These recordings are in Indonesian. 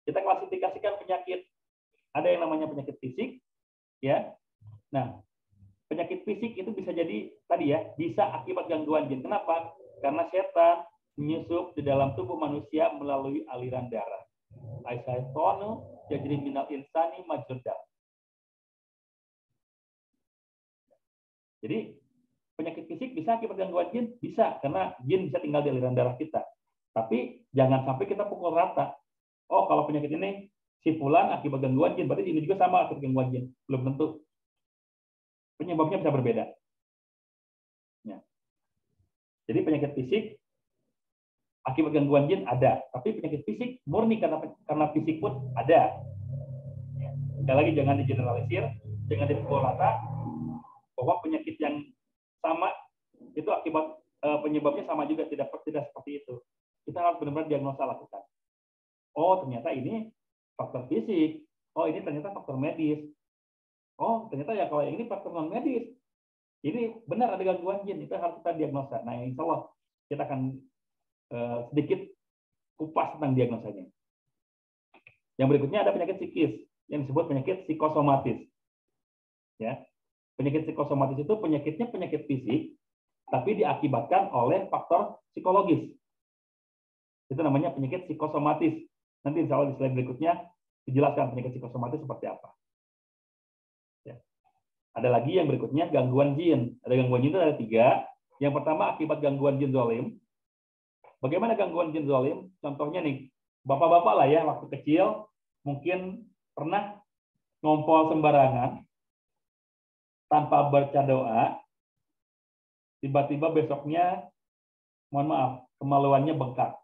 Kita klasifikasikan penyakit. Ada yang namanya penyakit fisik, ya. Nah, penyakit fisik itu bisa jadi tadi ya, bisa akibat gangguan jin. Kenapa? Karena setan menyusup di dalam tubuh manusia melalui aliran darah. Aisyatonu yajri minal insani majrud dam. Jadi penyakit fisik bisa akibat gangguan jin, bisa karena jin bisa tinggal di aliran darah kita. Tapi jangan sampai kita pukul rata. Oh, kalau penyakit ini si fulan akibat gangguan jin, berarti ini juga sama akibat gangguan jin. Belum tentu. Penyebabnya bisa berbeda. Ya. Jadi penyakit fisik akibat gangguan jin ada, tapi penyakit fisik murni karena fisik pun ada. Ya. Sekali lagi jangan digeneralisir, jangan dipukul rata bahwa penyakit yang sama itu akibat penyebabnya sama juga, tidak seperti itu. Kita harus benar-benar diagnosa lakukan. Oh, ternyata ini faktor fisik. Oh, ini ternyata faktor medis. Oh, ternyata ya kalau ini faktor non medis. Ini benar ada gangguan jin, itu harus kita diagnosa. Nah, insya Allah kita akan sedikit kupas tentang diagnosanya. Yang berikutnya ada penyakit psikis yang disebut penyakit psikosomatis. Ya, penyakit psikosomatis itu penyakitnya penyakit fisik, tapi diakibatkan oleh faktor psikologis. Itu namanya penyakit psikosomatis. Nanti insya Allah di slide berikutnya dijelaskan penyakit psikosomatis seperti apa. Ya. Ada lagi yang berikutnya gangguan jin. Ada gangguan jin itu ada 3. Yang pertama akibat gangguan jin zalim. Bagaimana gangguan jin zalim? Contohnya nih, bapak-bapak lah ya waktu kecil mungkin pernah ngompol sembarangan tanpa baca doa. Tiba-tiba besoknya, mohon maaf, kemaluannya bengkak.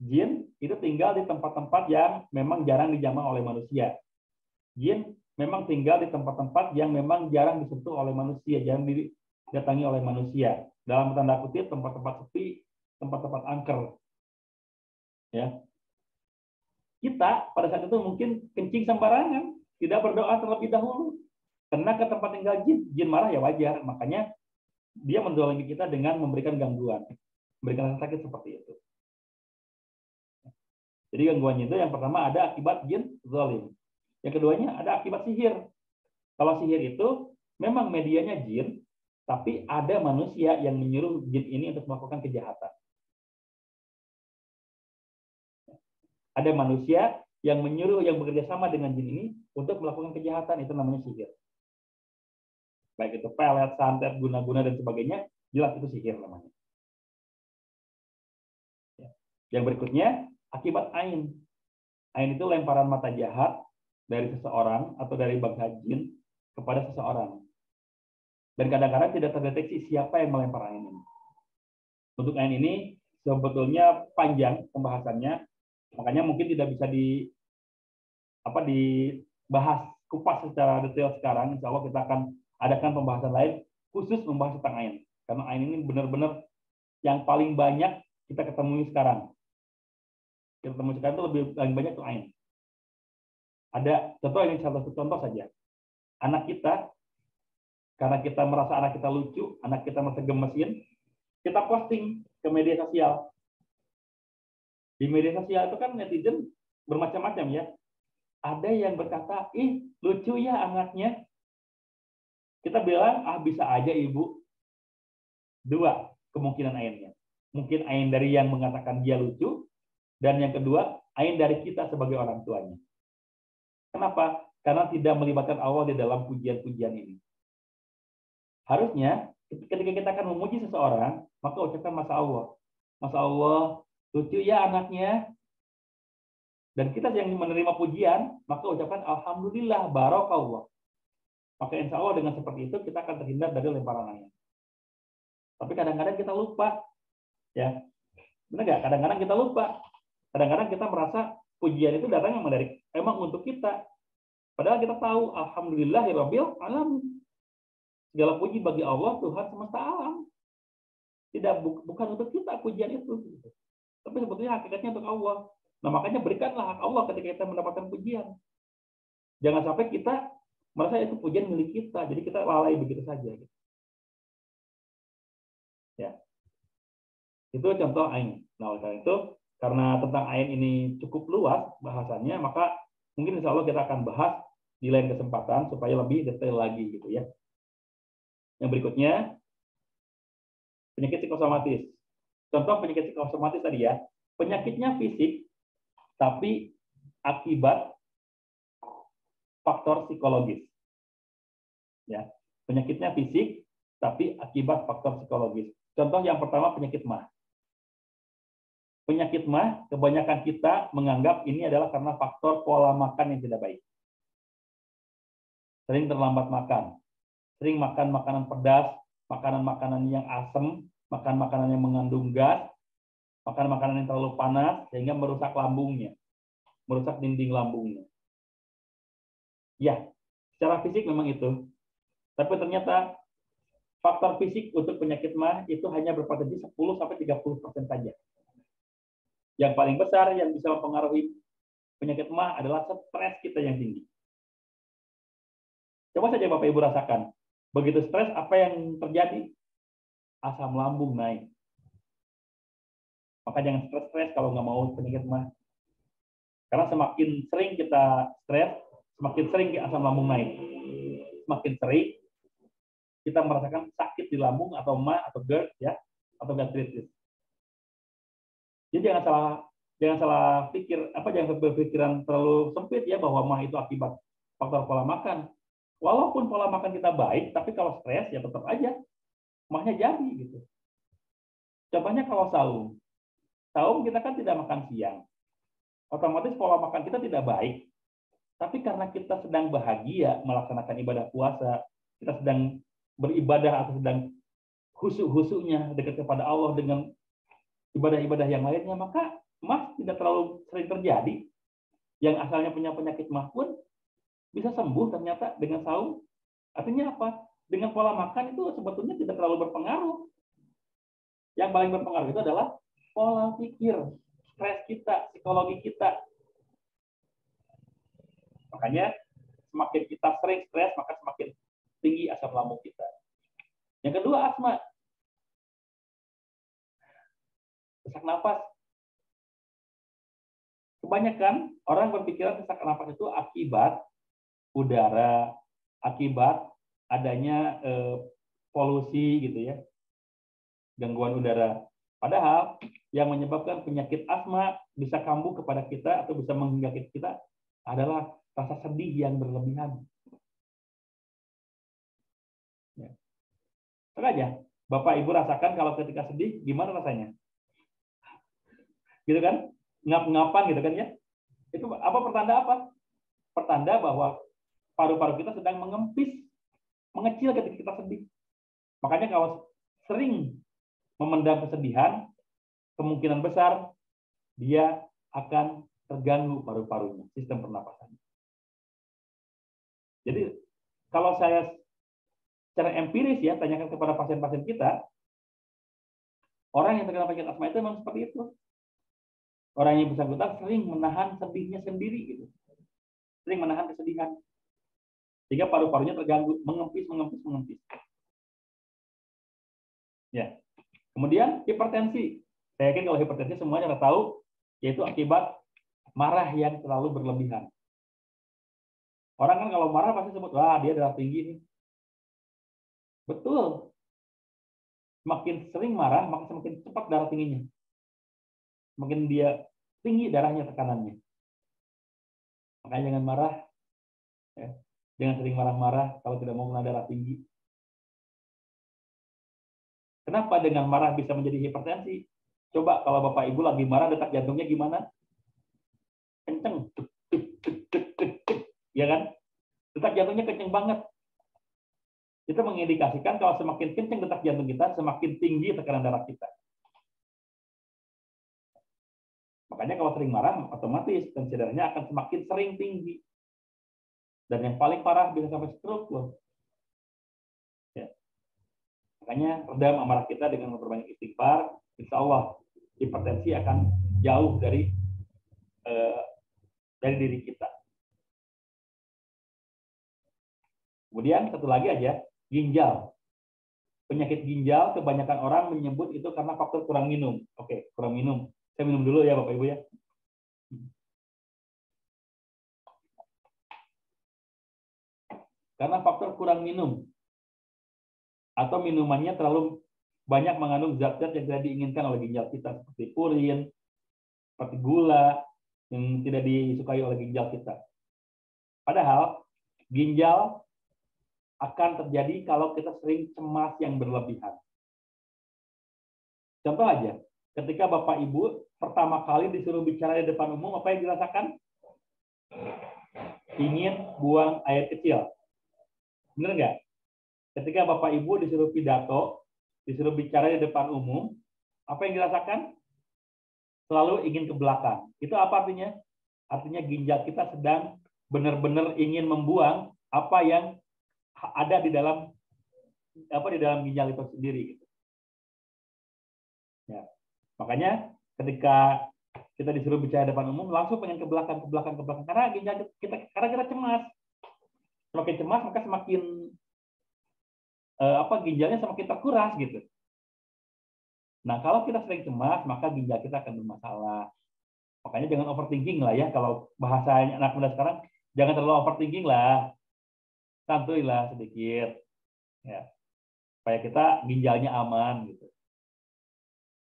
Jin itu tinggal di tempat-tempat yang memang jarang dijamah oleh manusia. Jin memang tinggal di tempat-tempat yang memang jarang disentuh oleh manusia, jarang didatangi oleh manusia. Dalam tanda kutip tempat-tempat sepi, tempat-tempat angker. Ya. Kita pada saat itu mungkin kencing sembarangan, tidak berdoa terlebih dahulu. Karena ke tempat tinggal jin, jin marah ya wajar. Makanya dia mendolimi kita dengan memberikan gangguan, memberikan rasa sakit seperti itu. Jadi gangguannya itu yang pertama ada akibat jin zalim. Yang keduanya ada akibat sihir. Kalau sihir itu memang medianya jin, tapi ada manusia yang menyuruh jin ini untuk melakukan kejahatan. Ada manusia yang menyuruh, yang bekerja sama dengan jin ini untuk melakukan kejahatan, itu namanya sihir. Baik itu pelet, santet, guna-guna, dan sebagainya, jelas itu sihir namanya. Yang berikutnya, akibat ain. Ain itu lemparan mata jahat dari seseorang atau dari bangsa jin kepada seseorang. Dan kadang-kadang tidak terdeteksi siapa yang melempar ain ini. Untuk ain ini sebetulnya panjang pembahasannya, makanya mungkin tidak bisa dibahas kupas secara detail sekarang. Insya Allah kita akan adakan pembahasan lain khusus membahas tentang ain. Karena ain ini benar-benar yang paling banyak kita ketemui sekarang. Kita temui sekarang itu lebih banyak tuh ain. Ada contoh ini, salah satu contoh saja. Anak kita, karena kita merasa anak kita lucu, anak kita merasa gemesin, kita posting ke media sosial. Di media sosial itu kan netizen bermacam-macam ya. Ada yang berkata, ih lucu ya anaknya. Kita bilang, bisa aja ibu. 2 kemungkinan ainnya. Mungkin ain dari yang mengatakan dia lucu, dan yang kedua, ain dari kita sebagai orang tuanya. Kenapa? Karena tidak melibatkan Allah di dalam pujian-pujian ini. Harusnya, ketika kita akan memuji seseorang, maka ucapkan Masya Allah. Masya Allah, lucu ya anaknya. Dan kita yang menerima pujian, maka ucapkan Alhamdulillah, Barakallah. Maka insya Allah dengan seperti itu, kita akan terhindar dari lemparan ain. Tapi kadang-kadang kita lupa. Ya, benar nggak? Kadang-kadang kita lupa. Kadang-kadang kita merasa pujian itu datang emang untuk kita. Padahal kita tahu alhamdulillahirabbil alamin. Segala puji bagi Allah Tuhan semesta alam. Tidak bukan untuk kita pujian itu. Tapi sebetulnya hakikatnya untuk Allah. Nah, makanya berikanlah hak Allah ketika kita mendapatkan pujian. Jangan sampai kita merasa itu pujian milik kita. Jadi kita lalai begitu saja. Ya. Itu contoh ain. Nah, oleh karena itu karena tentang AIN ini cukup luas bahasannya, maka mungkin insya Allah kita akan bahas di lain kesempatan supaya lebih detail lagi gitu ya. Yang berikutnya, penyakit psikosomatis. Contoh penyakit psikosomatis tadi ya, penyakitnya fisik, tapi akibat faktor psikologis. Ya, penyakitnya fisik, tapi akibat faktor psikologis. Contoh yang pertama penyakit MAH. Penyakit MAH, kebanyakan kita menganggap ini adalah karena faktor pola makan yang tidak baik. Sering terlambat makan, sering makan makanan pedas, makanan-makanan yang asam, makan makanan yang mengandung gas, makan makanan yang terlalu panas, sehingga merusak lambungnya, merusak dinding lambungnya. Ya, secara fisik memang itu. Tapi ternyata faktor fisik untuk penyakit MAH itu hanya berpotensi 10-30% saja. Yang paling besar yang bisa mempengaruhi penyakit MAH adalah stres kita yang tinggi. Coba saja Bapak Ibu rasakan. Begitu stres, apa yang terjadi? Asam lambung naik. Maka jangan stres-stres kalau nggak mau penyakit MAH. Karena semakin sering kita stres, semakin sering asam lambung naik. Semakin sering kita merasakan sakit di lambung atau MAH atau GERD ya, atau gastritis. Jadi jangan salah pikir, jangan berpikiran terlalu sempit ya bahwa MAH itu akibat faktor pola makan. Walaupun pola makan kita baik, tapi kalau stres ya tetap aja MAH-nya jadi gitu. Contohnya kalau saum kita kan tidak makan siang. Otomatis pola makan kita tidak baik. Tapi karena kita sedang bahagia melaksanakan ibadah puasa, kita sedang beribadah atau sedang khusyuk-khusyuknya dekat kepada Allah dengan ibadah-ibadah yang lainnya, maka MAH tidak terlalu sering terjadi. Yang asalnya punya penyakit MAH pun bisa sembuh ternyata dengan saum. Artinya apa? Dengan pola makan itu sebetulnya tidak terlalu berpengaruh. Yang paling berpengaruh itu adalah pola pikir, stres kita, psikologi kita. Makanya semakin kita sering stres, maka semakin tinggi asam lambung kita. Yang kedua, asma. Sesak napas. Kebanyakan orang berpikiran sesak napas itu akibat udara, akibat adanya polusi gitu ya, gangguan udara. Padahal yang menyebabkan penyakit asma bisa kambuh kepada kita atau bisa menghinggapi kita adalah rasa sedih yang berlebihan. Ya. Sengaja, Bapak Ibu rasakan kalau ketika sedih, gimana rasanya? Gitu kan? Ngap-ngapan gitu kan ya? Itu apa pertanda apa? Pertanda bahwa paru-paru kita sedang mengempis, mengecil ketika kita sedih. Makanya kalau sering memendam kesedihan, kemungkinan besar dia akan terganggu paru-parunya, sistem pernapasannya. Jadi kalau saya secara empiris ya tanyakan kepada pasien-pasien kita, orang yang terkena penyakit asma itu memang seperti itu. Orang yang bersangkutan sering menahan sedihnya sendiri gitu. Sering menahan kesedihan. Sehingga paru-parunya terganggu, mengempis. Ya. Kemudian hipertensi. Saya yakin kalau hipertensi semuanya sudah tahu, yaitu akibat marah yang terlalu berlebihan. Orang kan kalau marah pasti sebut, wah dia darah tinggi nih. Betul. Semakin sering marah, maka semakin cepat darah tingginya. Semakin dia tinggi darahnya, tekanannya. Makanya jangan marah. Ya. Jangan sering marah-marah kalau tidak mau kena darah tinggi. Kenapa dengan marah bisa menjadi hipertensi? Coba kalau Bapak Ibu lagi marah, detak jantungnya gimana? Kenceng. Ya kan? Detak jantungnya kenceng banget. Itu mengindikasikan kalau semakin kenceng detak jantung kita, semakin tinggi tekanan darah kita. Makanya kalau sering marah, otomatis tensi darahnya akan semakin sering tinggi. Dan yang paling parah bisa sampai stroke loh. Ya. Makanya redam amarah kita dengan memperbanyak istighfar, insya Allah hipertensi akan jauh dari diri kita. Kemudian satu lagi aja, ginjal. Penyakit ginjal kebanyakan orang menyebut itu karena faktor kurang minum. Oke, kurang minum. Saya minum dulu ya Bapak Ibu ya. Karena faktor kurang minum atau minumannya terlalu banyak mengandung zat-zat yang tidak diinginkan oleh ginjal kita seperti purin, seperti gula yang tidak disukai oleh ginjal kita. Padahal ginjal akan terjadi kalau kita sering cemas yang berlebihan. Contoh aja, ketika Bapak Ibu pertama kali disuruh bicara di depan umum, apa yang dirasakan? Ingin buang air kecil. Benar nggak? Ketika Bapak Ibu disuruh pidato, disuruh bicara di depan umum, apa yang dirasakan? Selalu ingin ke belakang. Itu apa artinya? Artinya ginjal kita sedang benar-benar ingin membuang apa yang ada di dalam ginjal itu sendiri. Ya. Makanya ketika kita disuruh bicara di depan umum, langsung pengen ke belakang, karena ginjal kita cemas. Semakin cemas maka semakin ginjalnya semakin terkuras gitu. Nah, kalau kita sering cemas, maka ginjal kita akan bermasalah. Makanya jangan overthinking lah ya. Kalau bahasanya anak muda sekarang, jangan terlalu overthinking lah. Santuy lah sedikit. Ya. Supaya kita ginjalnya aman gitu.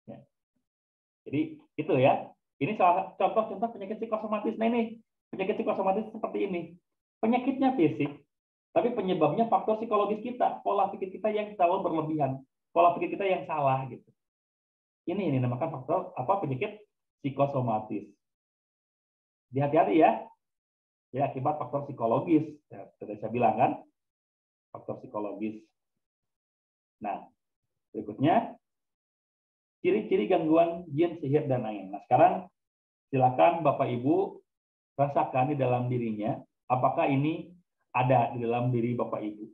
Ya. Jadi itu ya. Ini salah contoh-contoh penyakit psikosomatis. Nah ini penyakit psikosomatis seperti ini. Penyakitnya fisik, tapi penyebabnya faktor psikologis kita, pola pikir kita yang terlalu berlebihan, pola pikir kita yang salah gitu. Ini dinamakan faktor penyakit psikosomatis. Hati-hati ya. Ya akibat faktor psikologis. Ya, sudah saya bilang kan, faktor psikologis. Nah, berikutnya ciri-ciri gangguan jin, sihir, dan ain. Nah, sekarang silakan Bapak Ibu rasakan di dalam dirinya, apakah ini ada di dalam diri Bapak Ibu.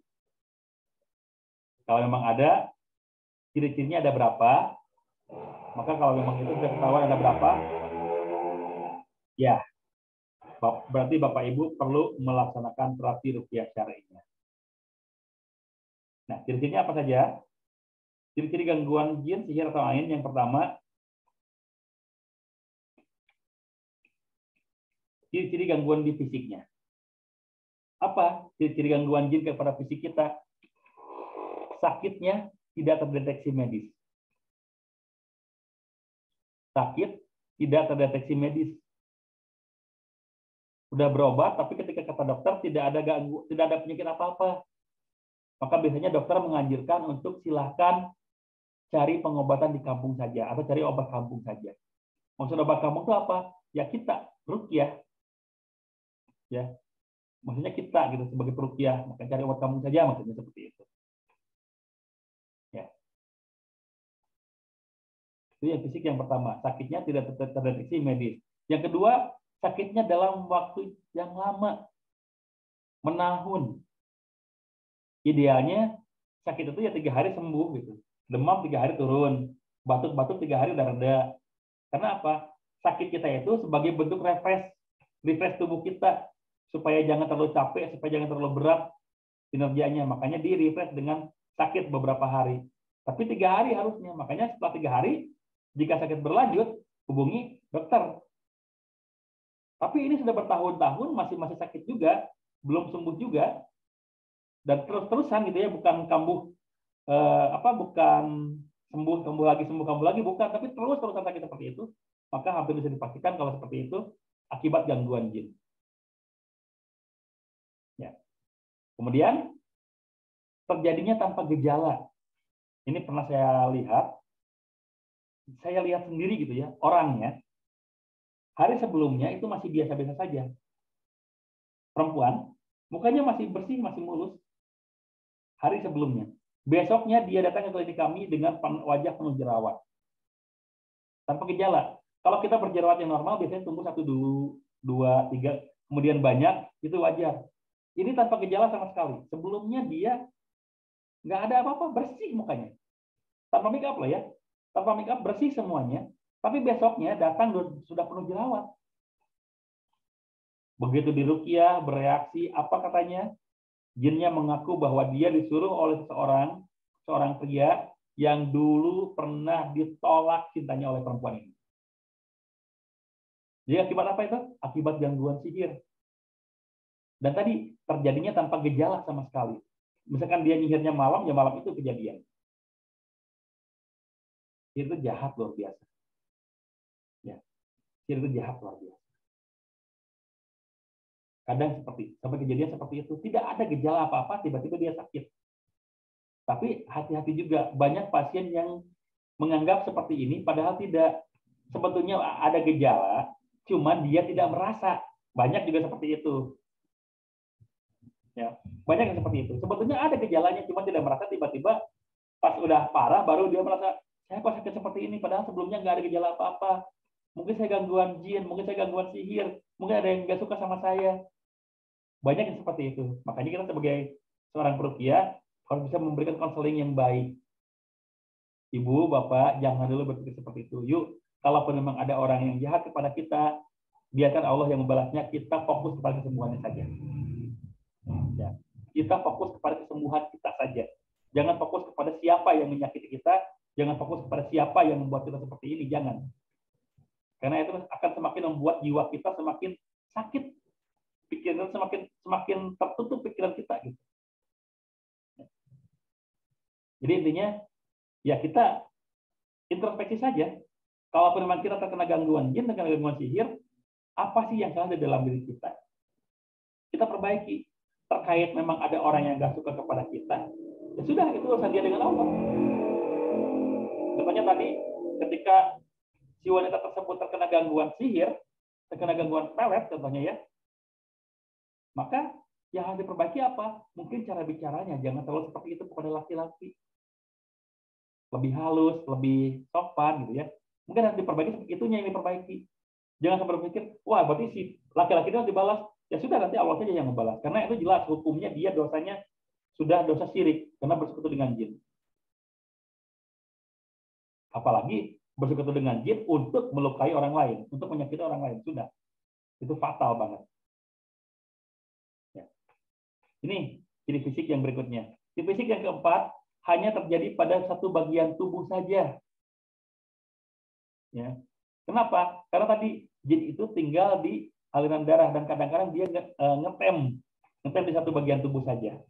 Kalau memang ada, ciri-cirinya ada berapa? Maka kalau memang itu sudah ketahuan ada berapa, ya berarti Bapak Ibu perlu melaksanakan terapi ruqyah syar'inya. Nah, ciri-cirinya apa saja? Ciri-ciri gangguan jin, sihir, atau ain yang pertama, ciri-ciri gangguan di fisiknya. Apa ciri-ciri gangguan jin kepada fisik kita? Sakitnya tidak terdeteksi medis. Sakit tidak terdeteksi medis. Sudah berobat, tapi ketika kata dokter tidak ada penyakit apa-apa. Maka biasanya dokter menganjurkan untuk silahkan cari pengobatan di kampung saja atau cari obat kampung saja. Maksud obat kampung itu apa? Ya kita, ruqyah. Ya. Maksudnya kita gitu sebagai peruqyah, maka cari obat kampung saja maksudnya seperti itu. Ya. Itu yang fisik yang pertama, sakitnya tidak terdeteksi medis. Yang kedua, sakitnya dalam waktu yang lama, menahun. Idealnya sakit itu ya 3 hari sembuh gitu. Demam 3 hari turun, batuk-batuk 3 hari udah reda. Karena apa? Sakit kita itu sebagai bentuk refresh tubuh kita supaya jangan terlalu capek, supaya jangan terlalu berat kinerjanya. Makanya di refresh dengan sakit beberapa hari. Tapi 3 hari harusnya. Makanya setelah 3 hari, jika sakit berlanjut, hubungi dokter. Tapi ini sudah bertahun-tahun masih sakit juga, belum sembuh juga, dan terus-terusan gitu ya, bukan kambuh bukan sembuh lagi, bukan, tapi terus-terusan sakit seperti itu, maka hampir bisa dipastikan kalau seperti itu akibat gangguan jin. Ya. Kemudian terjadinya tanpa gejala. Ini pernah saya lihat sendiri gitu ya, orangnya hari sebelumnya itu masih biasa-biasa saja. Perempuan, mukanya masih bersih, masih mulus. Hari sebelumnya. Besoknya dia datang ke klinik kami dengan wajah penuh jerawat. Tanpa gejala. Kalau kita berjerawat yang normal, biasanya tumbuh 1 dulu, 2, 3, kemudian banyak, itu wajar. Ini tanpa gejala sama sekali. Sebelumnya dia nggak ada apa-apa, bersih mukanya. Tanpa make up loh ya. Tanpa make up, bersih semuanya. Tapi besoknya datang sudah penuh jerawat. Begitu diruqyah, bereaksi, apa katanya? Jinnya mengaku bahwa dia disuruh oleh seorang pria yang dulu pernah ditolak cintanya oleh perempuan ini. Jadi akibat apa itu? Akibat gangguan sihir. Dan tadi terjadinya tanpa gejala sama sekali. Misalkan dia nyihirnya malam, ya malam itu kejadian. Sihir itu jahat luar biasa. Ya, sihir itu jahat luar biasa. Kadang sampai kejadian seperti itu, tidak ada gejala apa-apa, tiba-tiba dia sakit. Tapi hati-hati juga, banyak pasien yang menganggap seperti ini, padahal tidak. Sebetulnya ada gejala, cuma dia tidak merasa. Banyak juga seperti itu. Ya, banyak yang seperti itu. Sebetulnya ada gejalanya, cuma tidak merasa. Tiba-tiba pas udah parah, baru dia merasa, saya kok sakit seperti ini, padahal sebelumnya nggak ada gejala apa-apa. Mungkin saya gangguan jin, mungkin saya gangguan sihir, mungkin ada yang nggak suka sama saya. Banyak yang seperti itu. Makanya kita sebagai seorang peruqyah harus bisa memberikan konseling yang baik. Ibu, Bapak, jangan dulu berpikir seperti itu. Yuk, kalaupun memang ada orang yang jahat kepada kita, biarkan Allah yang membalasnya, kita fokus kepada kesembuhannya saja. Ya. Kita fokus kepada kesembuhan kita saja. Jangan fokus kepada siapa yang menyakiti kita, jangan fokus kepada siapa yang membuat kita seperti ini, jangan. Karena itu akan semakin membuat jiwa kita semakin sakit, pikiran semakin tertutup pikiran kita gitu. Jadi intinya ya kita introspeksi saja. Kalaupun memang kita terkena gangguan jin, terkena gangguan sihir, apa sih yang salah di dalam diri kita? Kita perbaiki. Terkait memang ada orang yang nggak suka kepada kita, ya sudah, itu urusan dia dengan Allah. Contohnya tadi, ketika si wanita tersebut terkena gangguan sihir, terkena gangguan pelet contohnya ya, maka yang harus diperbaiki apa? Mungkin cara bicaranya, jangan terlalu seperti itu kepada laki-laki. Lebih halus, lebih sopan gitu ya. Mungkin harus diperbaiki seperti itunya yang diperbaiki. Jangan sampai berpikir, wah berarti si laki-laki itu harus dibalas. Ya sudah, nanti Allah saja yang membalas. Karena itu jelas hukumnya dia dosanya sudah dosa syirik karena bersekutu dengan jin. Apalagi bersekutu dengan jin untuk melukai orang lain, untuk menyakiti orang lain, sudah. Itu fatal banget. Ya. Ini ciri fisik yang berikutnya. Ciri fisik yang keempat hanya terjadi pada satu bagian tubuh saja. Ya. Kenapa? Karena tadi jin itu tinggal di aliran darah dan kadang-kadang dia ngetem di satu bagian tubuh saja.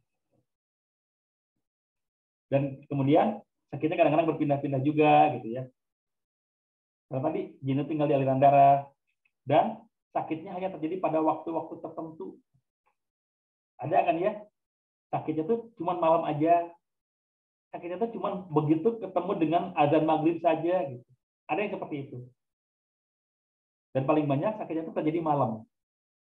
Dan kemudian sakitnya kadang-kadang berpindah-pindah juga gitu ya. Karena tadi jin itu tinggal di aliran darah dan sakitnya hanya terjadi pada waktu-waktu tertentu. Ada kan ya? Sakitnya tuh cuma malam aja. Sakitnya tuh cuma begitu ketemu dengan azan maghrib saja gitu. Ada yang seperti itu. Dan paling banyak sakitnya itu terjadi malam.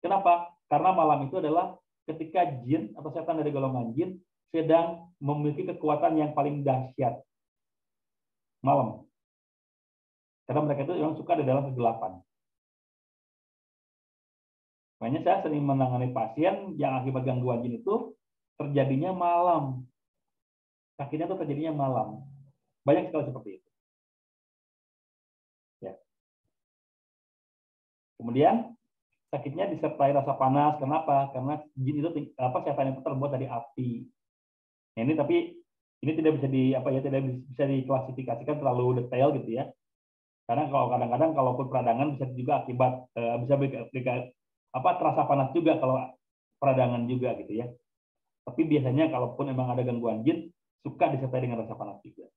Kenapa? Karena malam itu adalah ketika jin atau setan dari golongan jin sedang memiliki kekuatan yang paling dahsyat. Malam. Karena mereka itu memang suka di dalam kegelapan. Makanya saya sering menangani pasien yang akibat gangguan jin itu terjadinya malam. Sakitnya itu terjadinya malam. Banyak sekali seperti itu. Ya. Kemudian sakitnya disertai rasa panas. Kenapa? Karena jin itu setan itu terbuat dari api. Nah, ini tapi ini tidak bisa tidak bisa diklasifikasikan terlalu detail gitu ya. Karena kalau kadang-kadang kalaupun peradangan bisa juga akibat terasa panas juga kalau peradangan juga gitu ya. Tapi biasanya kalaupun memang ada gangguan jin suka disertai dengan rasa panas juga.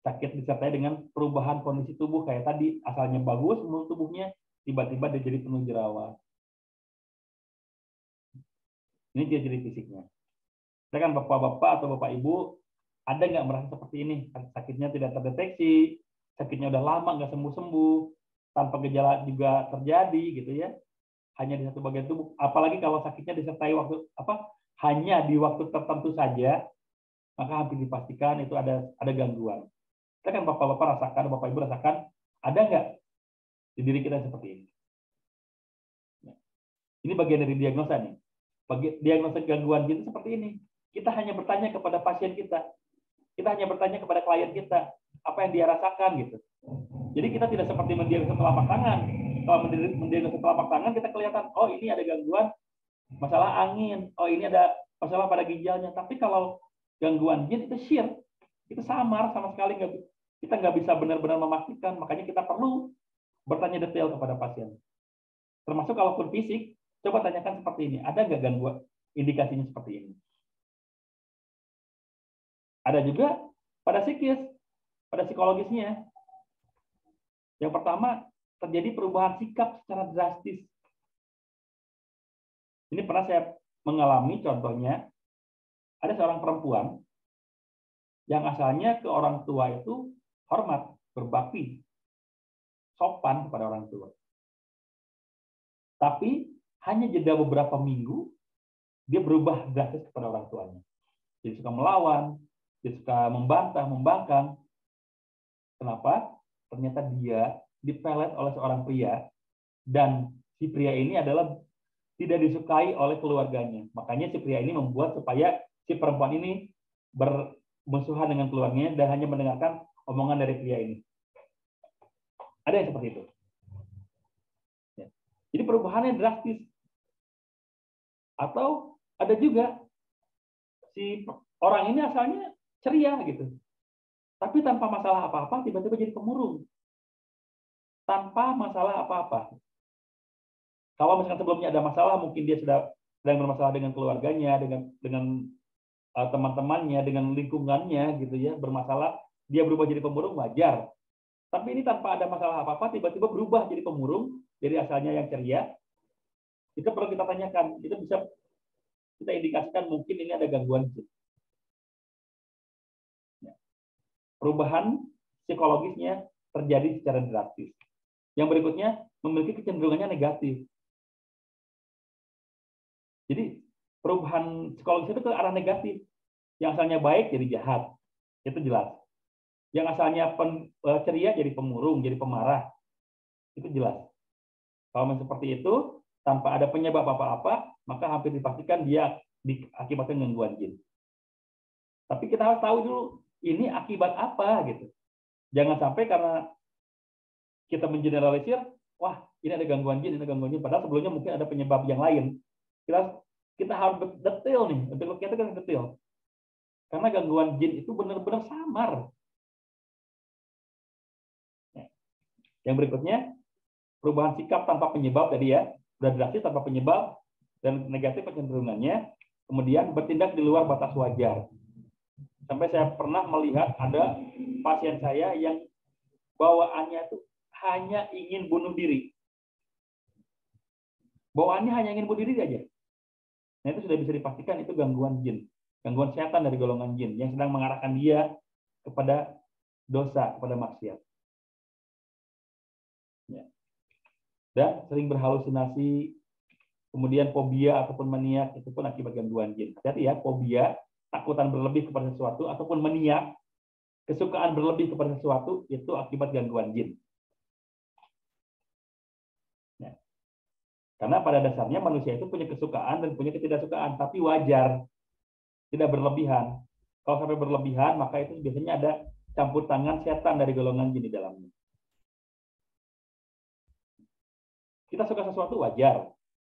Sakit disertai dengan perubahan kondisi tubuh kayak tadi, asalnya bagus menurut tubuhnya, tiba-tiba dia jadi penuh jerawat. Ini ciri-ciri fisiknya. Saya kan bapak-bapak atau bapak ibu, ada nggak merasa seperti ini? Sakitnya tidak terdeteksi, sakitnya udah lama nggak sembuh-sembuh, tanpa gejala juga terjadi gitu ya. Hanya di satu bagian tubuh. Apalagi kalau sakitnya disertai hanya di waktu tertentu saja, maka hampir dipastikan itu ada gangguan. Kita kan bapak-bapak rasakan, bapak ibu rasakan, ada nggak di diri kita seperti ini? Ini bagian dari diagnosa nih. Diagnosa gangguan jin seperti ini. Kita hanya bertanya kepada pasien kita. Kita hanya bertanya kepada klien kita apa yang dia rasakan gitu. Jadi kita tidak seperti mendiagnosa telapak tangan. Kalau mendiagnosa telapak tangan kita kelihatan, oh ini ada gangguan masalah angin, oh ini ada masalah pada ginjalnya. Tapi kalau gangguan jin itu syir, itu samar sama sekali kita nggak bisa benar-benar memastikan. Makanya kita perlu bertanya detail kepada pasien. Termasuk kalaupun fisik, coba tanyakan seperti ini. Ada nggak gangguan indikasinya seperti ini? Ada juga pada psikis, pada psikologisnya. Yang pertama, terjadi perubahan sikap secara drastis. Ini pernah saya mengalami, contohnya, ada seorang perempuan yang asalnya ke orang tua itu hormat, berbakti, sopan kepada orang tua. Tapi hanya jeda beberapa minggu, dia berubah drastis kepada orang tuanya. Dia suka melawan, dia suka membantah, membangkang. Kenapa? Ternyata dia dipelet oleh seorang pria, dan si pria ini adalah tidak disukai oleh keluarganya. Makanya si pria ini membuat supaya si perempuan ini bermusuhan dengan keluarganya dan hanya mendengarkan omongan dari pria ini. Ada yang seperti itu. Jadi perubahannya drastis. Atau ada juga si orang ini asalnya ceria gitu. Tapi tanpa masalah apa-apa tiba-tiba jadi pemurung. Tanpa masalah apa-apa. Kalau misalkan sebelumnya ada masalah, mungkin dia sedang bermasalah dengan keluarganya, dengan teman-temannya, dengan lingkungannya gitu ya, bermasalah, dia berubah jadi pemurung, wajar. Tapi ini tanpa ada masalah apa-apa tiba-tiba berubah jadi pemurung, jadi asalnya yang ceria. Itu perlu kita tanyakan. Itu bisa kita indikasikan mungkin ini ada gangguan jin. Perubahan psikologisnya terjadi secara drastis. Yang berikutnya memiliki kecenderungannya negatif. Jadi perubahan psikologis itu ke arah negatif. Yang asalnya baik jadi jahat. Itu jelas. Yang asalnya ceria jadi pemurung, jadi pemarah. Itu jelas. Kalau seperti itu, tanpa ada penyebab apa-apa, maka hampir dipastikan dia diakibatkan gangguan jin. Tapi kita harus tahu dulu, ini akibat apa gitu. Jangan sampai karena kita mengeneralisir, wah ini ada gangguan jin, ini ada gangguan jin. Padahal sebelumnya mungkin ada penyebab yang lain. Kita harus detail nih, untuk kita kan detail. Karena gangguan jin itu benar-benar samar. Yang berikutnya, perubahan sikap tanpa penyebab tadi ya, sudah drastis tanpa penyebab dan negatif kecenderungannya, kemudian bertindak di luar batas wajar. Sampai saya pernah melihat ada pasien saya yang bawaannya itu hanya ingin bunuh diri. Bawaannya hanya ingin bunuh diri aja. Nah itu sudah bisa dipastikan itu gangguan jin, gangguan setan dari golongan jin yang sedang mengarahkan dia kepada dosa, kepada maksiat. Ya. Dan sering berhalusinasi, kemudian fobia ataupun maniak, itu pun akibat gangguan jin. Hati-hati ya, fobia, takutan berlebih kepada sesuatu, ataupun maniak, kesukaan berlebih kepada sesuatu, itu akibat gangguan jin. Ya. Karena pada dasarnya manusia itu punya kesukaan dan punya ketidaksukaan, tapi wajar, tidak berlebihan. Kalau sampai berlebihan, maka itu biasanya ada campur tangan setan dari golongan jin di dalamnya. Kita suka sesuatu wajar,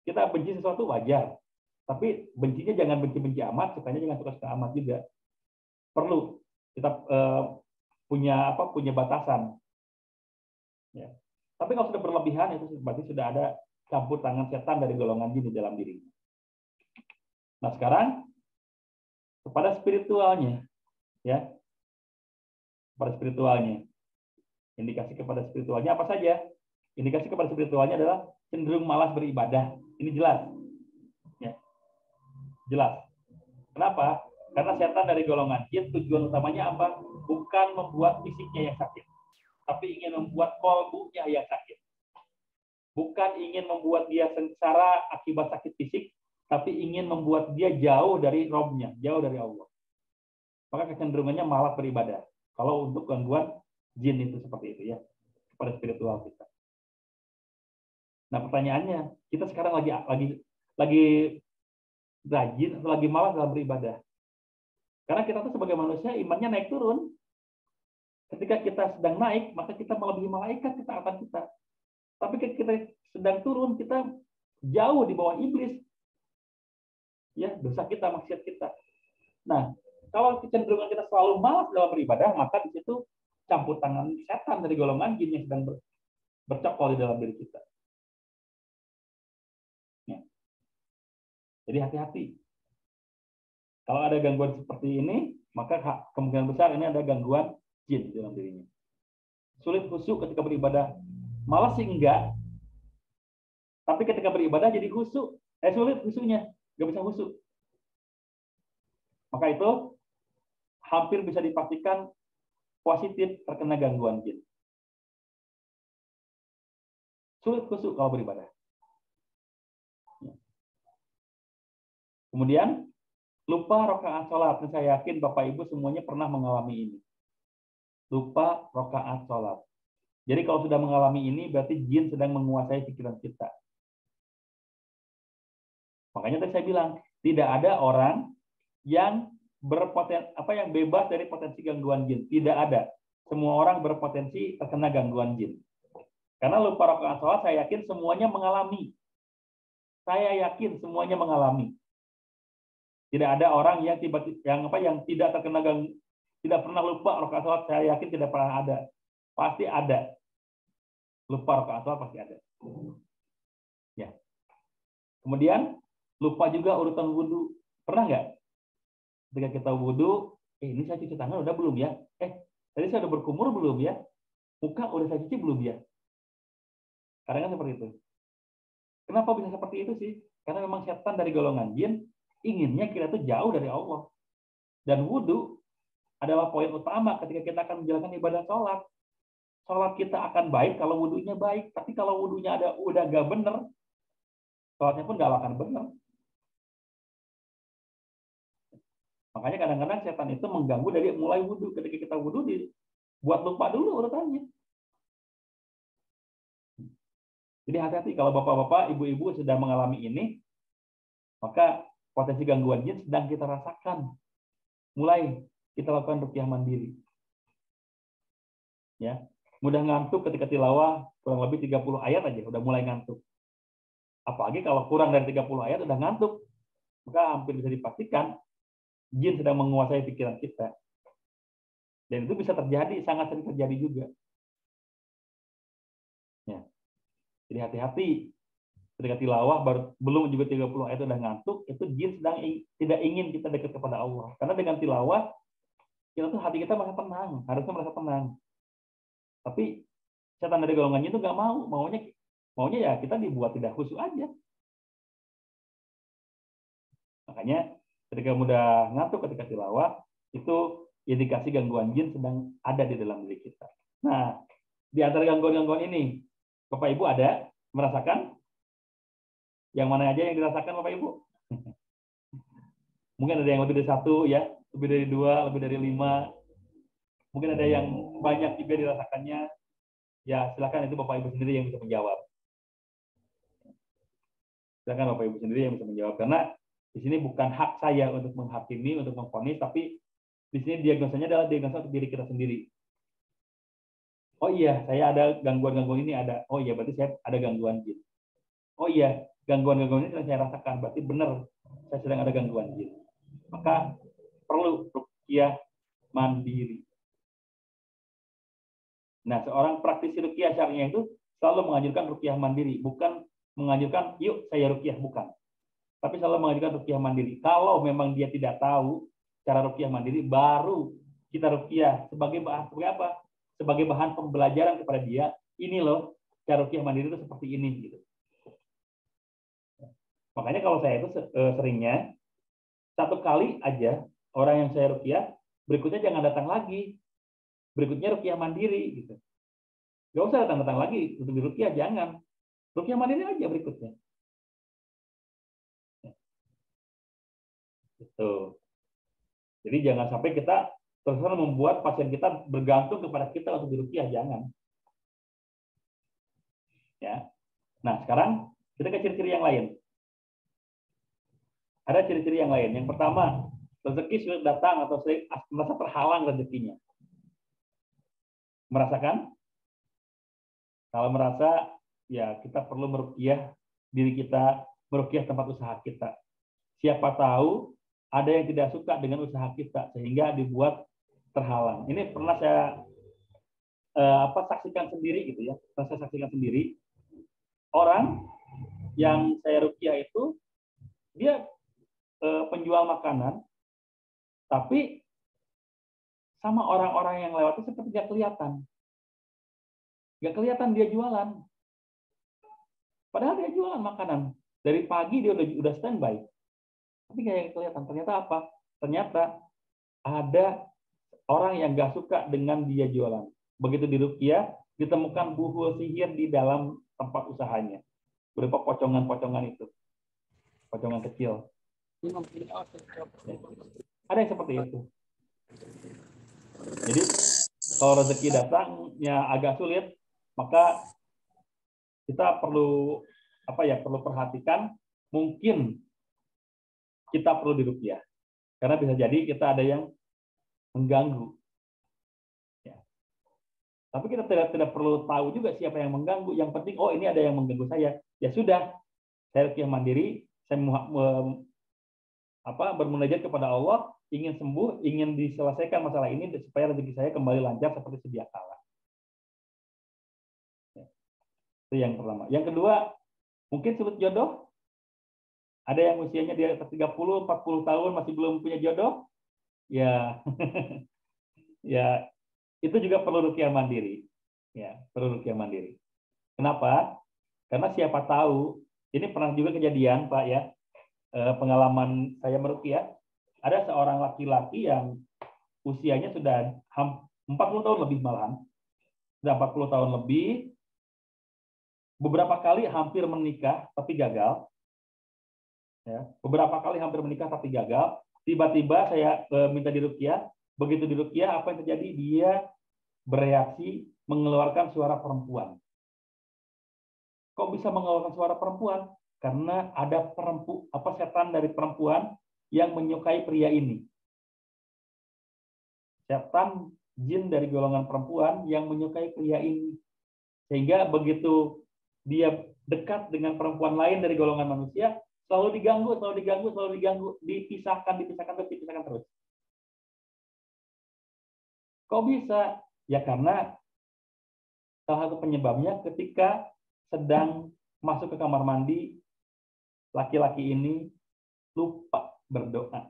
kita benci sesuatu wajar, tapi bencinya jangan benci-benci amat, sukanya jangan suka-suka amat juga. Perlu kita punya batasan. Ya. Tapi kalau sudah berlebihan itu berarti sudah ada campur tangan setan dari golongan jin di dalam diri. Nah sekarang kepada spiritualnya, ya, kepada spiritualnya, indikasi kepada spiritualnya apa saja? Indikasi kepada spiritualnya adalah cenderung malas beribadah. Ini jelas. Ya. Jelas. Kenapa? Karena setan dari golongan jin tujuan utamanya apa? Bukan membuat fisiknya yang sakit, tapi ingin membuat kolbunya yang sakit. Bukan ingin membuat dia sengsara akibat sakit fisik, tapi ingin membuat dia jauh dari Robnya, jauh dari Allah. Maka kecenderungannya malas beribadah. Kalau untuk gangguan jin itu seperti itu ya, kepada spiritual kita. Nah pertanyaannya, kita sekarang lagi rajin atau lagi malas dalam beribadah? Karena kita tuh sebagai manusia imannya naik turun. Ketika kita sedang naik, maka kita melebihi malaikat ketaatan kita. Tapi ketika kita sedang turun, kita jauh di bawah iblis. Ya, dosa kita, maksiat kita. Nah, kalau kecenderungan kita selalu malas dalam beribadah, maka di situ campur tangan setan dari golongan jin yang sedang bercokol di dalam diri kita. Ya. Jadi hati-hati. Kalau ada gangguan seperti ini, maka kemungkinan besar ini ada gangguan jin di dalam dirinya. Sulit khusyuk ketika beribadah. Malas sih enggak. Tapi ketika beribadah jadi khusyuk. Sulit khusyuknya. Nggak bisa khusyuk. Maka itu hampir bisa dipastikan positif terkena gangguan jin. Sulit khusyuk kalau beribadah. Kemudian, lupa rakaat sholat. Saya yakin Bapak Ibu semuanya pernah mengalami ini. Lupa rakaat sholat. Jadi kalau sudah mengalami ini, berarti jin sedang menguasai pikiran kita. Makanya tadi saya bilang, tidak ada orang yang yang bebas dari potensi gangguan jin. Tidak ada. Semua orang berpotensi terkena gangguan jin. Karena lupa rakaat sholat, saya yakin semuanya mengalami. Saya yakin semuanya mengalami. Tidak ada orang yang tidak terkena tidak pernah lupa rakaat sholat. Saya yakin tidak pernah ada. Pasti ada. Lupa rakaat sholat pasti ada. Ya. Kemudian lupa juga urutan wudhu. Pernah nggak? Ketika kita wudhu, ini saya cuci tangan udah belum ya? Tadi saya udah berkumur belum ya? Muka udah saya cuci belum ya? Kadang-kadang seperti itu. Kenapa bisa seperti itu sih? Karena memang setan dari golongan jin inginnya kita tuh jauh dari Allah. Dan wudhu adalah poin utama ketika kita akan menjalankan ibadah sholat. Sholat kita akan baik kalau wudhunya baik. Tapi kalau wudhunya udah gak bener, sholatnya pun gak akan bener. Makanya kadang-kadang setan itu mengganggu dari mulai wudhu. Ketika kita wudhu, buat lupa dulu urutannya. Jadi hati-hati kalau bapak-bapak, ibu-ibu sedang mengalami ini, maka potensi gangguan jin sedang kita rasakan. Mulai kita lakukan ruqyah mandiri. Ya, mudah ngantuk ketika tilawah kurang lebih 30 ayat aja udah mulai ngantuk. Apalagi kalau kurang dari 30 ayat udah ngantuk, maka hampir bisa dipastikan jin sedang menguasai pikiran kita. Dan itu bisa terjadi, sangat sering terjadi juga. Ya. Jadi hati-hati ketika tilawah belum juga 30 ayat udah ngantuk, itu jin sedang tidak ingin kita dekat kepada Allah. Karena dengan tilawah kita tuh hati kita merasa tenang, harusnya merasa tenang. Tapi setan dari golongannya itu nggak mau, maunya ya kita dibuat tidak khusyuk aja. Makanya ketika mudah ngantuk ketika tilawah, itu indikasi gangguan jin sedang ada di dalam diri kita. Nah, di antara gangguan-gangguan ini, Bapak Ibu ada merasakan? Yang mana aja yang dirasakan Bapak Ibu? Mungkin ada yang lebih dari 1 ya, lebih dari 2, lebih dari 5. Mungkin ada yang banyak juga dirasakannya. Ya, silakan itu Bapak Ibu sendiri yang bisa menjawab. Silakan Bapak Ibu sendiri yang bisa menjawab, karena di sini bukan hak saya untuk menghakimi, untuk memvonis, tapi di sini diagnosanya adalah diagnosa untuk diri kita sendiri. Oh iya, saya ada gangguan-gangguan ini ada. Oh iya, berarti saya ada gangguan jin. Oh iya, gangguan-gangguan ini saya rasakan, berarti benar saya sedang ada gangguan jin. Maka perlu ruqyah mandiri. Nah, seorang praktisi ruqyah syar'iyyah itu selalu menganjurkan ruqyah mandiri, bukan menganjurkan yuk saya ruqyah, bukan. Tapi selalu menganjurkan ruqyah mandiri. Kalau memang dia tidak tahu cara ruqyah mandiri, baru kita ruqyah sebagai apa? Sebagai bahan pembelajaran kepada dia. Ini loh cara ruqyah mandiri itu seperti ini gitu. Makanya kalau saya itu seringnya 1 kali aja orang yang saya ruqyah, berikutnya jangan datang lagi. Berikutnya ruqyah mandiri gitu. Gak usah datang-datang lagi untuk diruqyah, jangan. Ruqyah mandiri aja berikutnya. Gitu. Jadi jangan sampai kita terus-terusan membuat pasien kita bergantung kepada kita untuk diruqyah, jangan. Ya. Nah, sekarang kita ke ciri-ciri yang lain. Ada ciri-ciri yang lain. Yang pertama, rezeki sulit datang atau sering merasa terhalang rezekinya. Merasakan? Kalau merasa, ya kita perlu meruqyah diri kita, meruqyah tempat usaha kita. Siapa tahu ada yang tidak suka dengan usaha kita sehingga dibuat terhalang. Ini pernah saksikan sendiri gitu ya. Saya saksikan sendiri orang yang saya ruqyah itu dia penjual makanan, tapi sama orang-orang yang lewat itu seperti nggak kelihatan dia jualan. Padahal dia jualan makanan dari pagi, dia udah standby, tapi kayak kelihatan. Ternyata apa? Ternyata ada orang yang nggak suka dengan dia jualan. Begitu di ruqyah, ditemukan buhul sihir di dalam tempat usahanya, berupa pocongan-pocongan itu, pocongan kecil. Ada yang seperti itu. Jadi kalau rezeki datangnya agak sulit, maka kita perlu perlu perhatikan, mungkin kita perlu diruqyah. Karena bisa jadi kita ada yang mengganggu. Ya. Tapi kita tidak perlu tahu juga siapa yang mengganggu. Yang penting, oh ini ada yang mengganggu saya. Ya sudah, saya ruqyah mandiri, saya bermunajat kepada Allah, ingin sembuh, ingin diselesaikan masalah ini supaya rezeki saya kembali lancar seperti sedia kala. Ya. Itu yang pertama. Yang kedua, mungkin sulit jodoh. Ada yang usianya di atas 30, 40 tahun masih belum punya jodoh. Ya. Ya, itu juga perlu ruqyah mandiri. Ya, perlu ruqyah mandiri. Kenapa? Karena siapa tahu, ini pernah juga kejadian, Pak ya. Pengalaman saya meruqyah, ada seorang laki-laki yang usianya sudah 40 tahun lebih malahan. Sudah 40 tahun lebih, beberapa kali hampir menikah tapi gagal. Ya, beberapa kali hampir menikah tapi gagal. Tiba-tiba saya minta diruqyah. Begitu diruqyah, apa yang terjadi? Dia bereaksi mengeluarkan suara perempuan. Kok bisa mengeluarkan suara perempuan? Karena ada setan dari perempuan yang menyukai pria ini. Setan jin dari golongan perempuan yang menyukai pria ini. Sehingga begitu dia dekat dengan perempuan lain dari golongan manusia, selalu diganggu, dipisahkan terus. Kok bisa? Ya karena salah satu penyebabnya ketika sedang masuk ke kamar mandi, laki-laki ini lupa berdoa.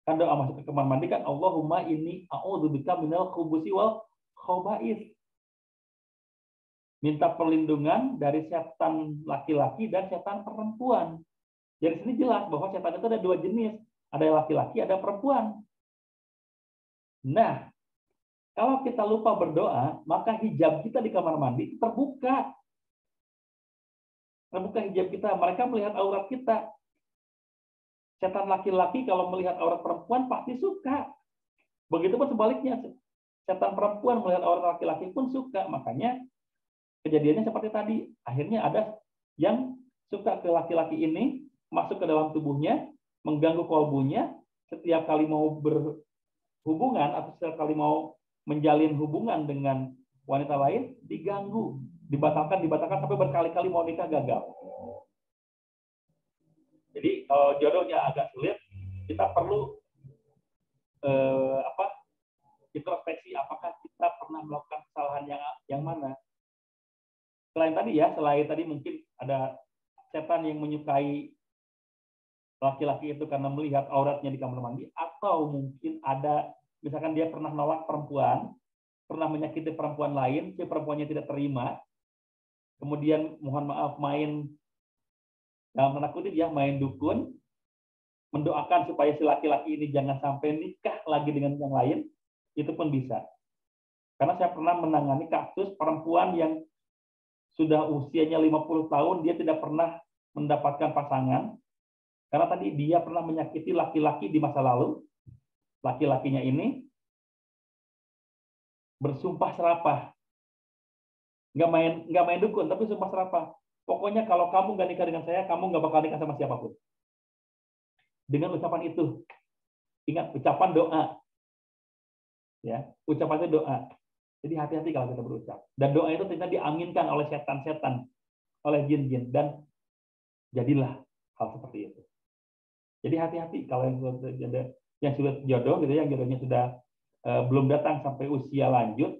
Kan doa masuk ke kamar mandi kan, Allahumma inni a'udzubika minal khubusi wal khaba'ith. Minta perlindungan dari setan laki-laki dan setan perempuan. Dari sini jelas bahwa setan itu ada dua jenis. Ada laki-laki, ada perempuan. Nah, kalau kita lupa berdoa, maka hijab kita di kamar mandi terbuka. Terbuka hijab kita, mereka melihat aurat kita. Setan laki-laki kalau melihat aurat perempuan pasti suka. Begitupun sebaliknya, setan perempuan melihat aurat laki-laki pun suka. Makanya kejadiannya seperti tadi. Akhirnya ada yang suka ke laki-laki ini, masuk ke dalam tubuhnya, mengganggu kolbunya, setiap kali mau berhubungan atau setiap kali mau menjalin hubungan dengan wanita lain, diganggu, dibatalkan sampai berkali-kali mau nikah gagal. Jadi kalau jodohnya agak sulit, kita perlu introspeksi, apakah kita pernah melakukan kesalahan yang mana. Selain tadi mungkin ada setan yang menyukai laki-laki itu karena melihat auratnya di kamar mandi, atau mungkin ada misalkan dia pernah nolak perempuan, pernah menyakiti perempuan lain, si perempuannya tidak terima, kemudian mohon maaf main dalam tanda kutip main dukun, mendoakan supaya si laki-laki ini jangan sampai nikah lagi dengan yang lain, itu pun bisa. Karena saya pernah menangani kasus perempuan yang sudah usianya 50 tahun, dia tidak pernah mendapatkan pasangan, karena tadi dia pernah menyakiti laki-laki di masa lalu. Laki-lakinya ini bersumpah serapah. Nggak main dukun, tapi sumpah serapah. Pokoknya kalau kamu nggak nikah dengan saya, kamu nggak bakal nikah sama siapapun. Dengan ucapan itu. Ingat, ucapan doa. Ya, ucapan itu doa. Jadi hati-hati kalau kita berucap. Dan doa itu ternyata diaminkan oleh setan-setan, oleh jin-jin. Dan jadilah hal seperti itu. Jadi hati-hati kalau yang sudah jodoh, gitu ya, yang jodohnya sudah belum datang sampai usia lanjut,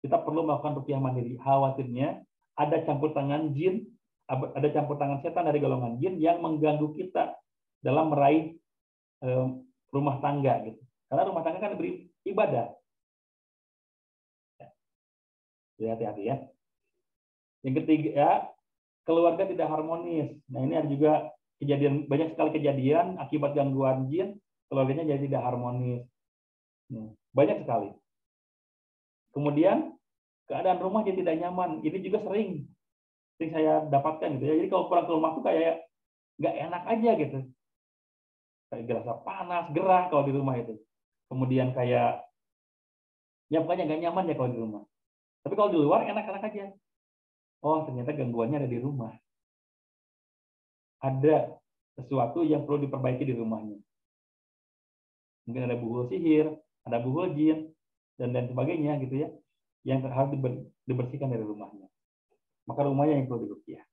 kita perlu melakukan ruqyah mandiri. Khawatirnya ada campur tangan jin, ada campur tangan setan dari golongan jin yang mengganggu kita dalam meraih rumah tangga gitu. Karena rumah tangga kan beribadah. Hati-hati ya. Yang ketiga, keluarga tidak harmonis. Nah, ini ada juga kejadian, banyak sekali kejadian akibat gangguan jin, keluarganya jadi tidak harmonis. Banyak sekali. Kemudian keadaan rumah jadi tidak nyaman. Ini juga sering saya dapatkan gitu ya. Jadi kalau pulang ke rumah tuh kayak nggak enak aja gitu. Kayak gerasa panas, gerah kalau di rumah itu. Kemudian kayak ya pokoknya nggak nyaman ya kalau di rumah. Tapi kalau di luar enak-enak aja. Oh, ternyata gangguannya ada di rumah. Ada sesuatu yang perlu diperbaiki di rumahnya. Mungkin ada buhul sihir, ada buhul jin, dan lain sebagainya gitu ya, yang harus dibersihkan dari rumahnya. Maka rumahnya yang perlu diruqyah.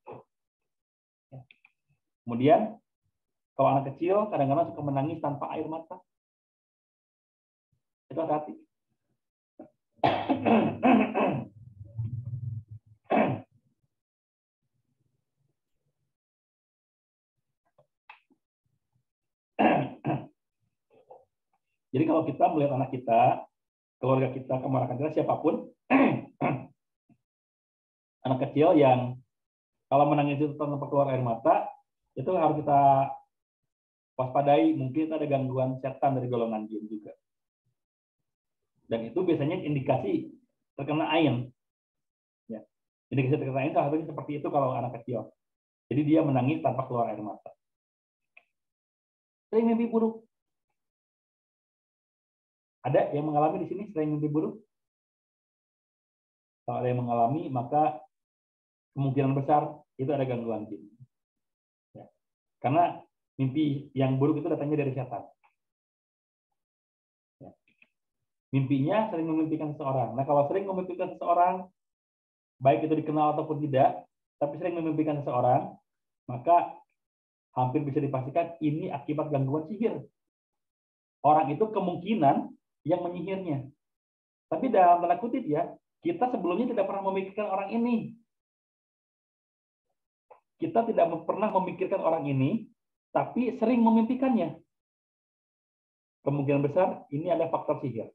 Kemudian kalau anak kecil kadang-kadang suka menangis tanpa air mata, itu hati-hati. Jadi kalau kita melihat anak kita, keluarga kita, keponakan kita, siapapun, anak kecil yang kalau menangis itu tanpa keluar air mata, itu harus kita waspadai, mungkin ada gangguan setan dari golongan jin juga. Dan itu biasanya indikasi terkena ain. Ya. Indikasi terkena ain salah satunya seperti itu kalau anak kecil. Jadi dia menangis tanpa keluar air mata. Sering mimpi buruk. Ada yang mengalami di sini sering mimpi buruk? Kalau ada yang mengalami, maka kemungkinan besar itu ada gangguan jin. Ya. Karena mimpi yang buruk itu datangnya dari setan. Ya. Mimpinya sering memimpikan seseorang. Nah, kalau sering memimpikan seseorang, baik itu dikenal ataupun tidak, tapi sering memimpikan seseorang, maka hampir bisa dipastikan ini akibat gangguan sihir. Orang itu kemungkinan yang menyihirnya. Tapi dalam tanda kutip ya, kita sebelumnya tidak pernah memikirkan orang ini. Kita tidak pernah memikirkan orang ini, tapi sering memimpikannya. Kemungkinan besar ini ada faktor sihir.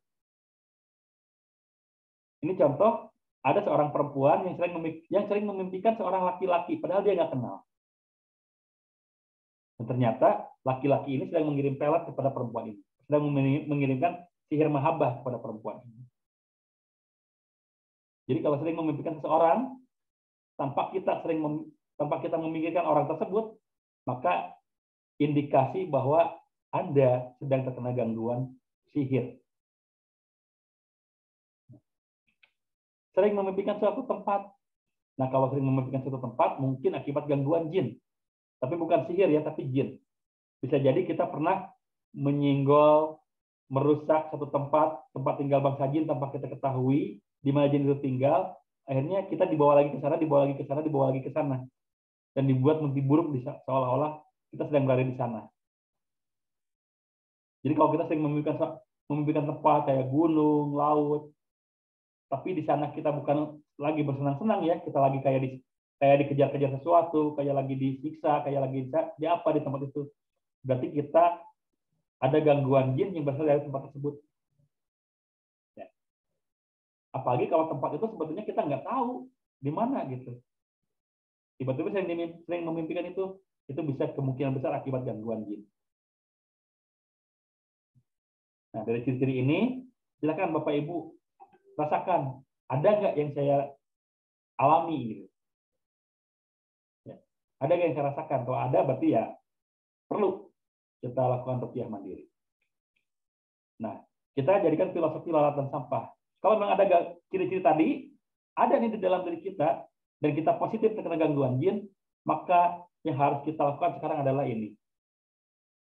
Ini contoh, ada seorang perempuan yang sering memimpikan seorang laki-laki, padahal dia nggak kenal. Dan ternyata laki-laki ini sedang mengirim pelet kepada perempuan ini. Sedang mengirimkan sihir mahabbah kepada perempuan ini. Jadi kalau sering memimpikan seseorang, tanpa kita memikirkan orang tersebut, maka indikasi bahwa Anda sedang terkena gangguan sihir. Sering memimpikan suatu tempat. Nah, kalau sering memimpikan suatu tempat, mungkin akibat gangguan jin. Tapi bukan sihir ya, tapi jin. Bisa jadi kita pernah menyinggol, merusak satu tempat tinggal bangsa jin tanpa kita ketahui di mana jin itu tinggal. Akhirnya kita dibawa lagi ke sana, dibawa lagi ke sana. Dan dibuat mimpi buruk seolah-olah kita sedang berada di sana. Jadi kalau kita sering memimpikan tempat kayak gunung, laut, tapi di sana kita bukan lagi bersenang-senang ya, kita lagi kayak dikejar-kejar sesuatu, kayak lagi disiksa, kayak lagi di apa di tempat itu. Berarti kita ada gangguan jin yang berasal dari tempat tersebut. Ya. Apalagi kalau tempat itu sebetulnya kita nggak tahu di mana gitu. Tiba-tiba sering memimpikan itu bisa kemungkinan besar akibat gangguan jin. Nah, dari ciri-ciri ini, silakan Bapak Ibu rasakan, ada nggak yang saya alami gitu. Ya. Ada nggak yang saya rasakan? Kalau ada, berarti ya perlu kita lakukan ruqyah mandiri. Nah, kita jadikan filosofi lalat dan sampah. Kalau memang ada ciri-ciri tadi, ada nih di dalam diri kita, dan kita positif terkena gangguan jin, maka yang harus kita lakukan sekarang adalah ini.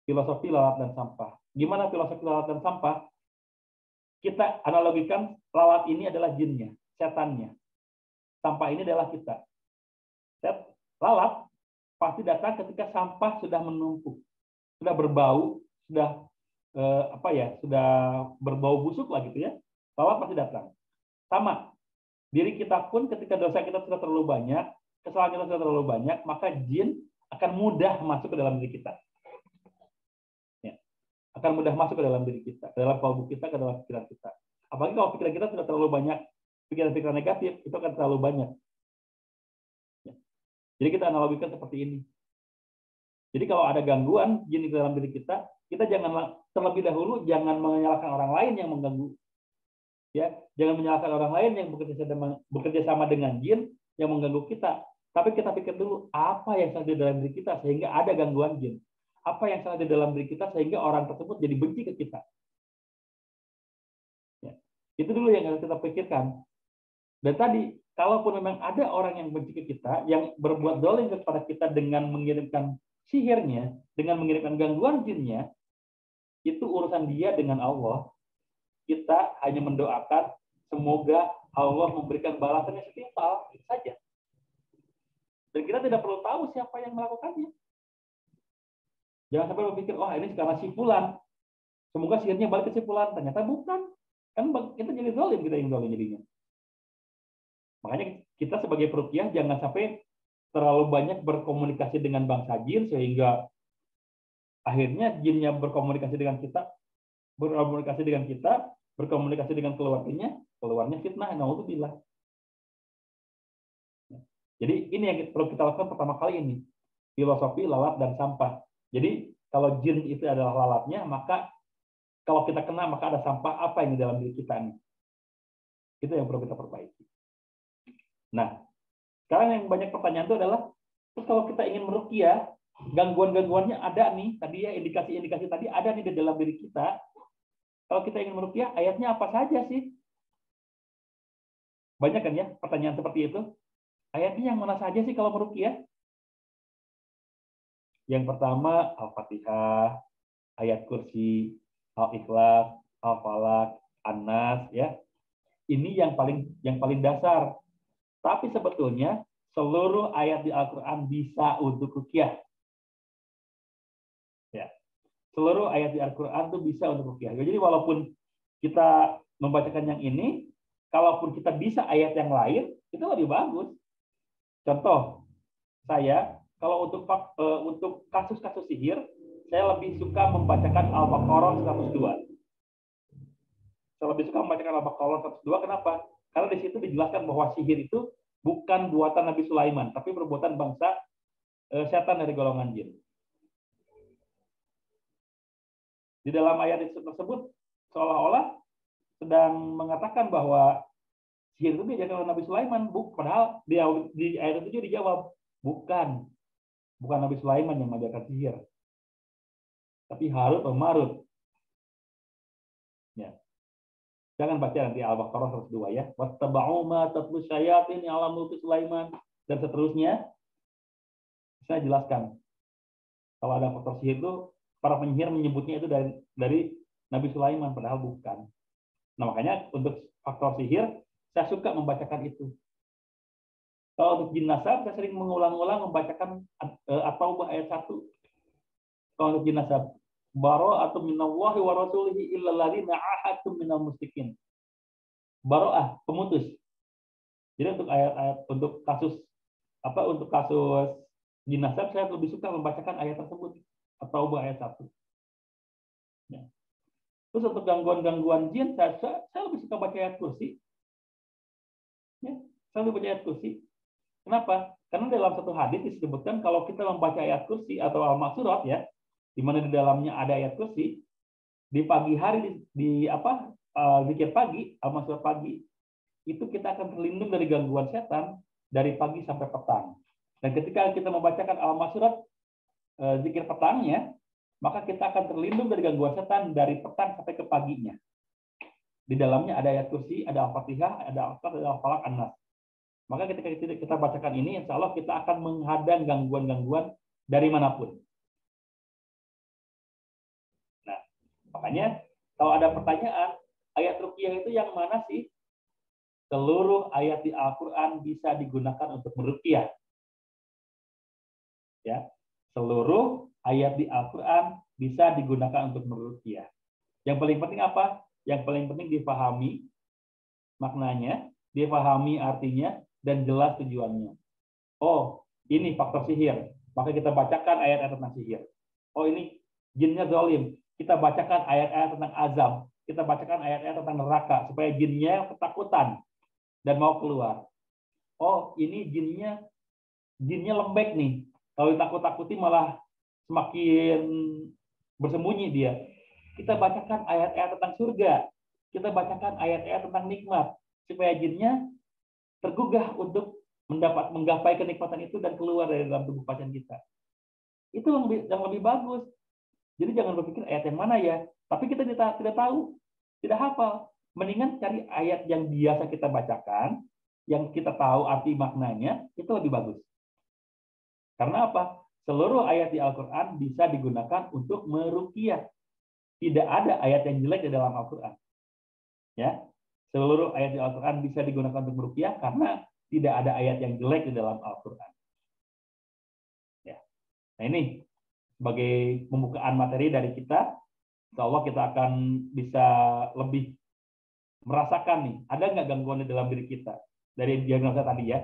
Filosofi lalat dan sampah. Gimana filosofi lalat dan sampah? Kita analogikan lalat ini adalah jinnya, setannya. Sampah ini adalah kita. Lalat pasti datang ketika sampah sudah menumpuk, sudah berbau, sudah sudah berbau busuk lah gitu ya. Lalat pasti datang. Sama, Diri kita pun ketika dosa kita sudah terlalu banyak, kesalahan kita sudah terlalu banyak, maka jin akan mudah masuk ke dalam diri kita. Ya. Akan mudah masuk ke dalam diri kita, ke dalam kalbu kita, ke dalam pikiran kita. Apalagi kalau pikiran kita sudah terlalu banyak, pikiran-pikiran negatif, itu akan terlalu banyak. Ya. Jadi kita analogikan seperti ini. Jadi kalau ada gangguan jin di dalam diri kita jangan terlebih dahulu jangan menyalahkan orang lain yang mengganggu. Ya, jangan menyalahkan orang lain yang bekerja sama dengan jin yang mengganggu kita. Tapi kita pikir dulu apa yang salah di dalam diri kita sehingga ada gangguan jin. Apa yang salah di dalam diri kita sehingga orang tersebut jadi benci ke kita. Ya, itu dulu yang harus kita pikirkan. Dan tadi, kalaupun memang ada orang yang benci ke kita, yang berbuat zalim kepada kita dengan mengirimkan sihirnya, dengan mengirimkan gangguan jinnya, itu urusan dia dengan Allah. Kita hanya mendoakan semoga Allah memberikan balasannya setimpal, itu saja. Dan kita tidak perlu tahu siapa yang melakukannya. Jangan sampai berpikir, oh ini karena si fulan, semoga sihirnya balik ke si fulan. Ternyata bukan. Kan kita jadi zalim, kita yang zalim jadinya. Makanya kita sebagai peruqyah jangan sampai terlalu banyak berkomunikasi dengan bangsa jin sehingga akhirnya jinnya berkomunikasi dengan kita, berkomunikasi dengan keluarnya fitnah. Naudzubillah. Jadi ini yang perlu kita lakukan pertama kali ini, filosofi lalat dan sampah. Jadi kalau jin itu adalah lalatnya, maka kalau kita kena maka ada sampah apa yang di dalam diri kita nih. Itu yang perlu kita perbaiki. Nah, sekarang yang banyak pertanyaan itu adalah, terus kalau kita ingin meruqyah, gangguan-gangguannya ada nih, tadi ya indikasi-indikasi tadi ada nih di dalam diri kita. Kalau kita ingin meruqyah, ayatnya apa saja sih? Banyak kan ya pertanyaan seperti itu. Ayatnya yang mana saja sih kalau meruqyah? Yang pertama Al-Fatihah, ayat kursi, Al-Ikhlas, Al-Falaq, An-Nas, ya. Ini yang paling dasar. Tapi sebetulnya seluruh ayat di Al-Quran bisa untuk ruqyah. Ya. Seluruh ayat di Al-Quran itu bisa untuk ruqyah. Jadi walaupun kita membacakan yang ini, kalaupun kita bisa ayat yang lain, itu lebih bagus. Contoh, saya kalau untuk kasus-kasus sihir, saya lebih suka membacakan Al-Baqarah 102. Saya lebih suka membacakan Al-Baqarah 102. Kenapa? Karena di situ dijelaskan bahwa sihir itu bukan buatan Nabi Sulaiman, tapi perbuatan bangsa setan dari golongan jin. Di dalam ayat tersebut seolah-olah sedang mengatakan bahwa sihir itu diajarkan oleh Nabi Sulaiman, padahal di ayat itu dijawab bukan Nabi Sulaiman yang mengajarkan sihir, tapi Harut atau Marut. Ya. Jangan baca nanti Al-Baqarah 102 ya. Wattaba'u ma tatlu syayatin 'ala mulki Sulaiman dan seterusnya. Saya jelaskan. Kalau ada faktor sihir itu para penyihir menyebutnya itu dari Nabi Sulaiman padahal bukan. Nah, makanya untuk faktor sihir saya suka membacakan itu. Kalau untuk jin nasab saya sering mengulang-ulang membacakan At-Taubah ayat 1. Kalau untuk jin nasab bara'atun minallahi wa rasulihi illal ladzina ahadtum minal musyrikin. Bara'ah, pemutus. Jadi untuk ayat-ayat untuk kasus jin nasab saya lebih suka membacakan ayat tersebut atau ayat 1. Ya. Terus untuk gangguan-gangguan jin saya lebih suka baca ayat kursi. Ya, saya lebih baca ayat kursi. Kenapa? Karena dalam satu hadis disebutkan kalau kita membaca ayat kursi atau al-maksurat ya, di mana di dalamnya ada ayat kursi, di pagi hari zikir pagi, al-maksurat pagi, itu kita akan terlindung dari gangguan setan dari pagi sampai petang. Dan ketika kita membacakan al-maksurat zikir petangnya, maka kita akan terlindung dari gangguan setan dari petang sampai ke paginya. Di dalamnya ada ayat kursi, ada Al-Fatihah, ada Al-Ikhlas, ada Al-Falaq, An-Nas. Maka ketika kita bacakan ini, insya Allah kita akan menghadang gangguan-gangguan dari manapun. Nah, makanya kalau ada pertanyaan, ayat ruqyah itu yang mana sih? Seluruh ayat di Al-Quran bisa digunakan untuk meruqyah. Ya, seluruh ayat di Al-Quran bisa digunakan untuk meruqyah. Yang paling penting apa? Yang paling penting dipahami maknanya, dia pahami artinya, dan jelas tujuannya. Oh, ini faktor sihir. Maka kita bacakan ayat-ayat tentang sihir. Oh, ini jinnya zalim. Kita bacakan ayat-ayat tentang azab. Kita bacakan ayat-ayat tentang neraka supaya jinnya ketakutan dan mau keluar. Oh, ini jinnya lembek nih. Kalau ditakut-takuti malah semakin bersembunyi dia. Kita bacakan ayat-ayat tentang surga. Kita bacakan ayat-ayat tentang nikmat supaya jinnya tergugah untuk menggapai kenikmatan itu dan keluar dari dalam tubuh pasien kita. Itu yang lebih bagus. Jadi jangan berpikir ayat yang mana ya, tapi kita tidak tahu, tidak hafal. Mendingan cari ayat yang biasa kita bacakan, yang kita tahu arti maknanya, itu lebih bagus. Karena apa? Seluruh ayat di Al-Quran bisa digunakan untuk meruqyah. Tidak ada ayat yang jelek di dalam Al-Quran. Ya, seluruh ayat di Al-Quran bisa digunakan untuk meruqyah karena tidak ada ayat yang jelek di dalam Al-Quran. Ya. Nah, ini sebagai pembukaan materi dari kita, insya Allah kita akan bisa lebih merasakan nih, ada nggak gangguan di dalam diri kita dari diagnosa tadi ya.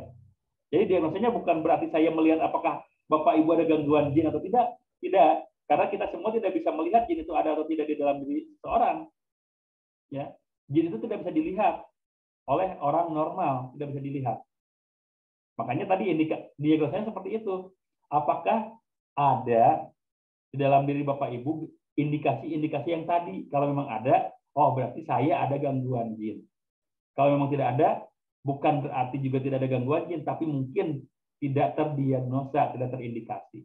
Jadi diagnosanya bukan berarti saya melihat apakah Bapak Ibu ada gangguan jin atau tidak. Tidak, karena kita semua tidak bisa melihat jin itu ada atau tidak di dalam diri seseorang. Ya, jin itu tidak bisa dilihat oleh orang normal, tidak bisa dilihat. Makanya tadi diagnosanya seperti itu. Apakah ada di dalam diri Bapak Ibu indikasi-indikasi yang tadi? Kalau memang ada, oh berarti saya ada gangguan jin. Kalau memang tidak ada, bukan berarti juga tidak ada gangguan jin, tapi mungkin tidak terdiagnosa, tidak terindikasi.